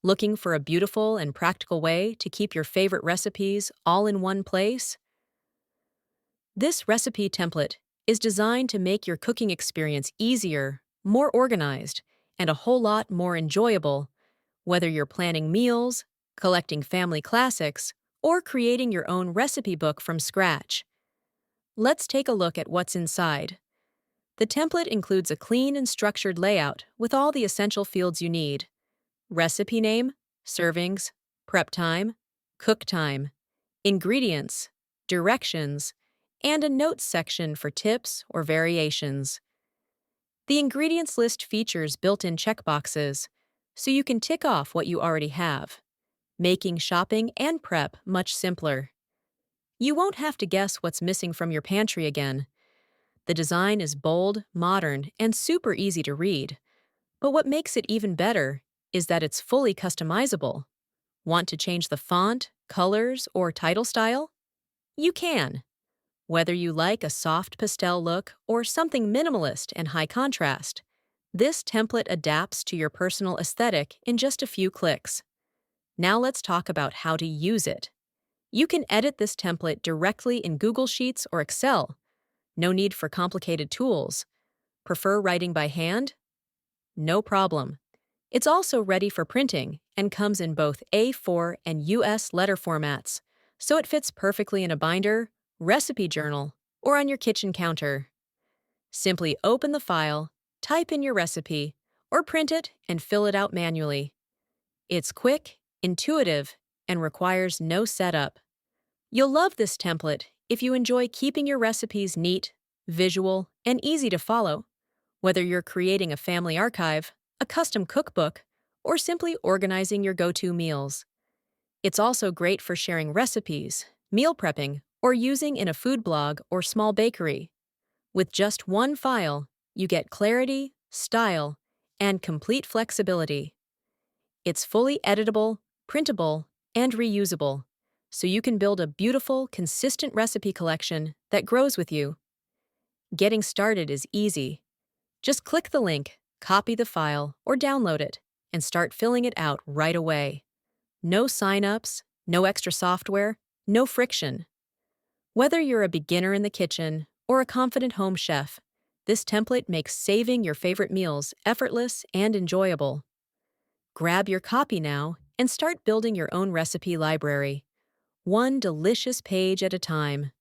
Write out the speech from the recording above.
Looking for a beautiful and practical way to keep your favorite recipes all in one place? This recipe template is designed to make your cooking experience easier, more organized, and a whole lot more enjoyable, whether you're planning meals, collecting family classics, or creating your own recipe book from scratch. Let's take a look at what's inside. The template includes a clean and structured layout with all the essential fields you need: recipe name, servings, prep time, cook time, ingredients, directions, and a notes section for tips or variations. The ingredients list features built-in checkboxes, so you can tick off what you already have, making shopping and prep much simpler. You won't have to guess what's missing from your pantry again. The design is bold, modern, and super easy to read. But what makes it even better is that it's fully customizable. Want to change the font, colors, or title style? You can. Whether you like a soft pastel look or something minimalist and high contrast, this template adapts to your personal aesthetic in just a few clicks. Now let's talk about how to use it. You can edit this template directly in Google Sheets or Excel. No need for complicated tools. Prefer writing by hand? No problem. It's also ready for printing and comes in both A4 and US letter formats, so it fits perfectly in a binder, recipe journal, or on your kitchen counter. Simply open the file, type in your recipe, or print it and fill it out manually. It's quick, intuitive, and requires no setup. You'll love this template if you enjoy keeping your recipes neat, visual, and easy to follow. Whether you're creating a family archive, a custom cookbook, or simply organizing your go-to meals. It's also great for sharing recipes, meal prepping, or using in a food blog or small bakery. With just one file, you get clarity, style, and complete flexibility. It's fully editable, printable, and reusable, so you can build a beautiful, consistent recipe collection that grows with you. Getting started is easy. Just click the link, copy the file, or download it, and start filling it out right away. No sign-ups, no extra software, no friction. Whether you're a beginner in the kitchen or a confident home chef, this template makes saving your favorite meals effortless and enjoyable. Grab your copy now and start building your own recipe library, one delicious page at a time.